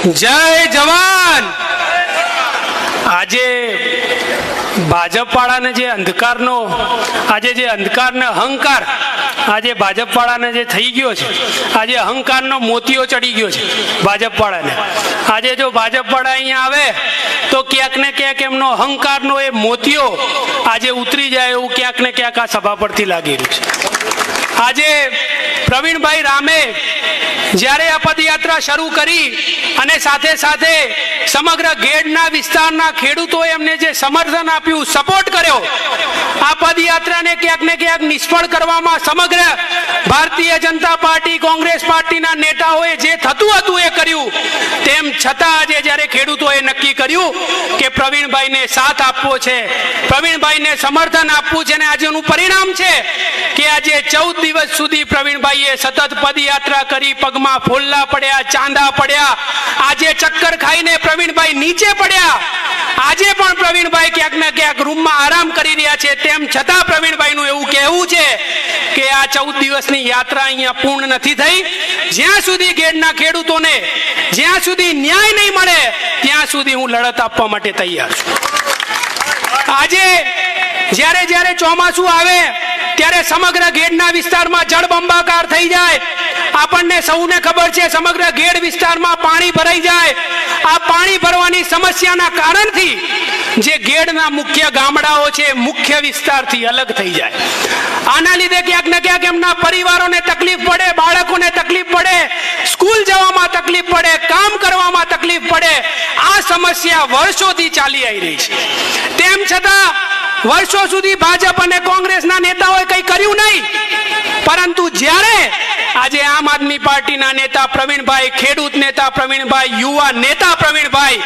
જય જવાન। આજે ભાજપ વાળાને જે અંધકારનો આજે જે અંધકારનો અહંકાર આજે ભાજપ વાળાને જે થઈ ગયો છે, આજે અહંકારનો મોતિયો ચડી ગયો છે ભાજપ વાળાને। આજે જો ભાજપ વાળા અહીંયા આવે તો ક્યાંક ને ક્યાંક એમનો અહંકારનો એ મોતિયો આજે ઉતરી જાય એવું ક્યાંક ને ક્યાંક આ સભા પરથી લાગી રહ્યું છે। આજે પ્રવીણભાઈ રામે જ્યારે આ પદયાત્રા શરૂ કરી અને સાથે સાથે સમગ્ર ગેડના વિસ્તારના ખેડૂતોએ એમને જે સમર્થન આપ્યું, સપોર્ટ કર્યો, આ પદયાત્રાને ક્યાંક ને ક્યાંક નિષ્ફળ કરવામાં સમગ્ર ભારતીય જનતા પાર્ટી, કોંગ્રેસ પાર્ટીના નેતાઓએ જે થતું હતું એ કર્યું। તેમ છતાં આજે જ્યારે ખેડૂતોએ નક્કી કર્યું કે પ્રવીણભાઈને સાથ આપવો છે, પ્રવીણભાઈને સમર્થન આપવું છે, અને આજેનું પરિણામ છે કે આજે 14 દિવસ સુધી પ્રવીણભાઈએ સતત પદયાત્રા કરી, પગમાં ફોલ્લા પડ્યા, ચાંદા પડ્યા, આજે ચક્કર ખાઈને પ્રવીણભાઈ નીચે પડ્યા। આજે પણ પ્રવીણભાઈ ક્યાંક ને ક્યાંક રૂમમાં આરામ કરી રહ્યા છે। તેમ છતાં પ્રવીણભાઈનું એવું કહેવું છે કે આ 14 દિવસની યાત્રા અહીંયા પૂર્ણ નથી થઈ। જ્યાં સુધી ગેડના ખેડૂતોને જ્યાં સુધી ન્યાય નહીં મળે ત્યાં સુધી હું લડત આપવા માટે તૈયાર છું। આજે જ્યારે જ્યારે ચોમાસું આવે ત્યારે સમગ્ર ગેડના વિસ્તારમાં જળબંબાકાર થઈ જાય। આપણને સૌને ખબર છે સમગ્ર ગેડ વિસ્તારમાં પાણી ભરાઈ જાય। આ પાણી ભરવાની સમસ્યાના કારણથી જે ગેડના મુખ્ય ગામડાઓ છે મુખ્ય વિસ્તારથી અલગ થઈ જાય। આના લીધે ક્યાંક ને ક્યાંક એમના પરિવારોને તકલીફ પડે, બાળકોને તકલીફ પડે, સ્કૂલ જવામાં તકલીફ પડે, કામ કરવામાં તકલીફ પડે। આ સમસ્યા વર્ષોથી ચાલી આવી રહી છે। તેમ છતાં વર્ષો સુધી ભાજપ અને કોંગ્રેસના નેતાઓએ કંઈ કર્યું નહીં, પરંતુ જ્યારે આજે આમ આદમી પાર્ટીના નેતા પ્રવીણભાઈ, ખેડૂત નેતા પ્રવીણભાઈ, યુવા નેતા પ્રવીણભાઈ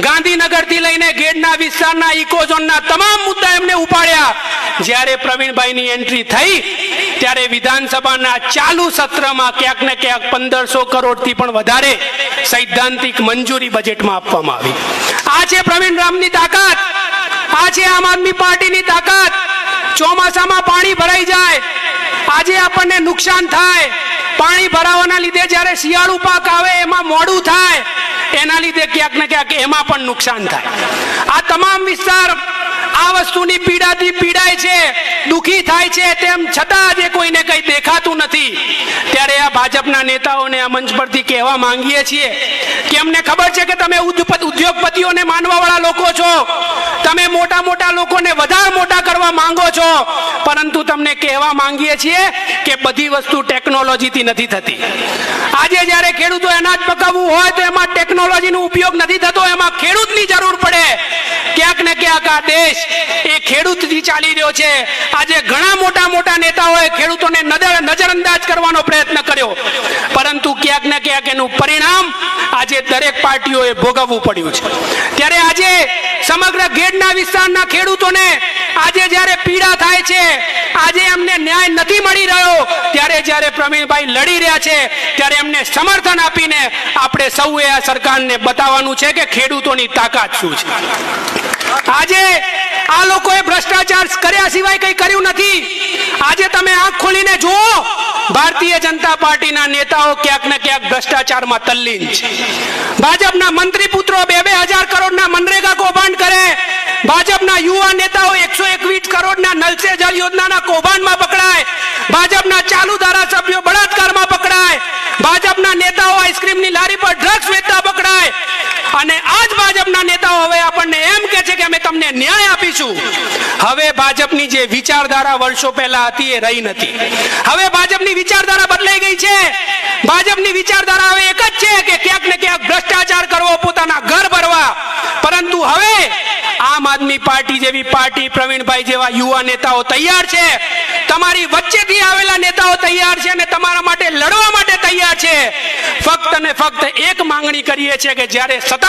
ગાંધીનગરથી લઈને ગેડના વિસ્તારના ઇકોઝોનના તમામ મુદ્દા એમને ઉપાડ્યા। જ્યારે પ્રવીણભાઈની એન્ટ્રી થઈ ત્યારે વિધાનસભાના ચાલુ સત્રમાં ક્યાંક ને ક્યાંક 1500 કરોડથી પણ વધારે સૈદ્ધાંતિક મંજૂરી બજેટમાં આપવામાં આવી। આ છે પ્રવીણ રામની તાકાત, આ છે આમ આદમી પાર્ટીની તાકાત। ચોમાસામાં પાણી ભરાઈ જાય, આજે આપણને નુકસાન થાય, પાણી ભરાવાના લીધે જ્યારે શિયાળુ પાક આવે એમાં મોડું થાય, એના લીધે ક્યાંક ને ક્યાંક એમાં પણ નુકસાન થાય। આ તમામ વિસ્તાર આ વસ્તુની પીડાથી પીડાય છે, દુખી થાય છે। તેમ છતાં આજે કોઈને કંઈ દેખાતું નથી। ત્યારે આ ભાજપના નેતાઓને આ મંચ પરથી કહેવા માંગીએ છીએ કે અમને ખબર છે કે તમે ઉદ્યોગપતિઓને માનવાવાળા લોકો છો, તમે મોટા મોટા લોકોને વધારે મોટા કરવા માંગો છો, પરંતુ તમને કહેવા માંગીએ છીએ કે બધી વસ્તુ ટેકનોલોજીથી નથી થતી। આજે જ્યારે ખેડૂતો અનાજ પકાવવું હોય તો એમાં ટેકનોલોજીનો ઉપયોગ નથી થતો, એમાં ખેડૂતની જરૂર પડે। ક્યાંક ને ક્યાંક આ દેશ એ ખેડૂતથી ચાલી રહ્યો છે। આજે ઘણા મોટા મોટા નેતાઓએ ખેડૂતોને નજરઅંદાજ કરવાનો પ્રયત્ન કર્યો, પરંતુ ક્યાંક ને ક્યાંક એનું પરિણામ આજે દરેક પાર્ટીઓએ ભોગવવું પડ્યું છે। ત્યારે આજે સમગ્ર ગેડના વિસ્તારના ખેડૂતોને આજે જ્યારે પીડા થાય છે, આજે એમને ન્યાય નથી મળી રહ્યો, ત્યારે જ્યારે પ્રવીણભાઈ લડી રહ્યા છે ત્યારે એમને સમર્થન આપીને આપણે સૌએ આ સરકારને બતાવવાનું છે કે ખેડૂતોની તાકાત શું છે। આજે આ લોકોએ ભ્રષ્ટાચાર કર્યા સિવાય કંઈ કર્યું નથી। આજે તમે આંખ ખોલીને જુઓ, ભારતીય જનતા પાર્ટીના નેતાઓ ક્યાંક ને ક્યાંક ભ્રષ્ટાચારમાં તલ્લીન છે। ભાજપના મંત્રી પુત્રો 2,000 કરોડના મનરેગા કૌભાંડ કરે, ભાજપના યુવા નેતાઓ 121 કરોડના નલ સે જલ યોજનાના કૌભાંડમાં પકડાય, ભાજપના ચાલુ ધારાસભ્યો બળાત્કારમાં પકડાય, ભાજપના નેતાઓ આઈસ્ક્રીમની લારી પર ડ્રગ્સ વેચતા પકડાય, અને આજ ભાજપના નેતાઓ હવે આપણને એમ કહે છે કે અમે તમને ન્યાય આપીશું। હવે ભાજપની જે વિચારધારા વર્ષો પહેલા હતી એ રહી નથી। હવે ભાજપની વિચારધારા બદલાઈ ગઈ છે। ભાજપની વિચારધારા હવે એક જ છે કે ક્યાંક ને ક્યાંક ભ્રષ્ટાચાર કરવો, પોતાના ઘર ભરવા। પરંતુ હવે આમ આદમી પાર્ટી જેવી પાર્ટી, પ્રવીણભાઈ જેવા યુવા નેતાઓ તૈયાર છે, તમારી વચ્ચેથી આવેલા નેતાઓ તૈયાર છે અને તમારા માટે લડવા માટે તૈયાર છે। ફક્ત ને ફક્ત એક માંગણી કરીએ છીએ કે જ્યારે સતત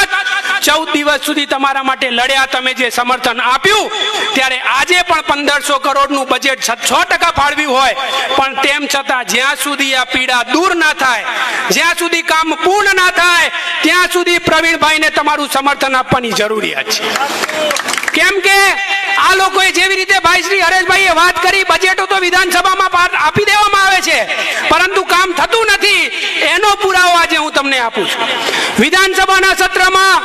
14 દિવસ સુધી તમારા માટે લડ્યા, તમે જે સમર્થન આપ્યું, ત્યારે આજે પણ 1500 કરોડનું બજેટ 6% ફાળવ્યું હોય, પણ તેમ છતાં જ્યાં સુધી આ પીડા દૂર ના થાય, જ્યાં સુધી કામ પૂર્ણ ના થાય, ત્યાં સુધી પ્રવીણભાઈને તમારું સમર્થન આપવાની જરૂરિયાત છે। કેમ કે આ લોકોએ જેવી રીતે ભાઈ શ્રી હરેશભાઈએ વાત કરી, બજેટો તો વિધાનસભામાં આપી દેવામાં આવે છે, પરંતુ કામ થતું નથી। એનો પુરાવો આજે હું હું તમને આપું છું. વિધાનસભાના સત્રમાં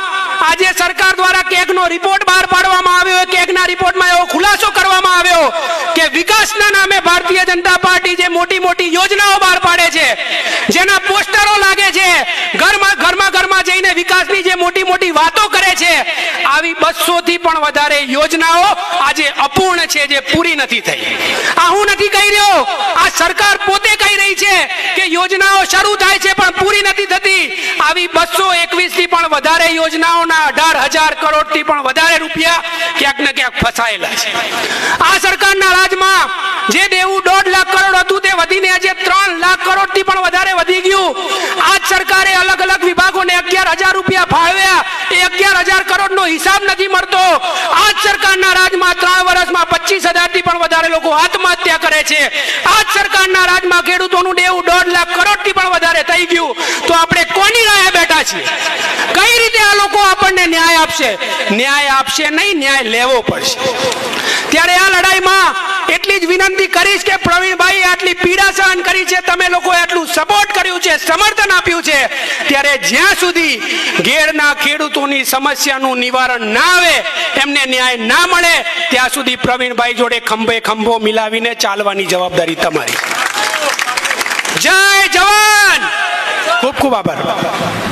આજે સરકાર દ્વારા કેગનો રિપોર્ટ બહાર પાડવામાં આવ્યો. કેગના રિપોર્ટમાં એવો ખુલાસો કરવામાં આવ્યો કે વિકાસના નામે ભારતીય જનતા પાર્ટી જે મોટી મોટી યોજનાઓ બહાર પાડે છે, જેના પોસ્ટરો લાગે છે, ઘરમાં જઈને વિકાસની જે મોટી મોટી વાતો કરે છે, આવી 200 થી પણ વધારે યોજનાઓ આજે અપૂર્ણ છે, જે પૂરી નથી થઈ. આ હું નથી કહી રહ્યો, આ સરકાર પોતે કહી રહી છે કે યોજનાઓ શરૂ થાય છે પણ પૂરી નથી થતી. આવી 221 થી પણ વધારે યોજનાઓના 18,000 કરોડ થી પણ વધારે રૂપિયા ક્યાંક ને ક્યાંક ફસાયેલા છે. આ સરકારના રાજમાં જે દેવું 1.5 લાખ કરોડ હતું તે વધીને આજે 3 લાખ કરોડ થી પણ વધારે વધી ગયું. આ સરકારે અલગ અલગ વિભાગોને 11,000 રૂપિયા ફાળવ્યા, એ 11,000 કરોડનો હિસાબ નથી મળતો. આ સરકારના રાજમાં 3 વર્ષમાં 25,000 થી પણ વધારે લોકો આત્મહત્યા કરે છે. આ સરકારના રાજમાં ખેડૂતોનું દેવું 1.5 લાખ કરોડ થી પણ વધારે થઈ ગયું. તો આપણે કોની રાહે બેઠા છીએ? કઈ રીતે આ લોકો આપણને ન્યાય આપશે? ન્યાય આપશે નહીં, ન્યાય લેવો પડશે. ત્યારે આ લડાઈમાં એટલી જ વિનંતી કરીશ કે પ્રવીણભાઈ આટલી પીડા સહન કરી છે, તમે લોકોએ આટલું સપોર્ટ કર્યું છે, સમર્થન આપ્યું છે, ત્યારે જ્યાં સુધી ઘેરના ખેડૂતોની સમસ્યાનું નિવારણ ના આવે, એમને ન્યાય ના મળે, ત્યાં સુધી પ્રવીણભાઈ જોડે ખંભે ખંભો મિલાવીને ચાલવાની જવાબદારી તમારી. જય જવાન. ખૂબ ખૂબ આભાર.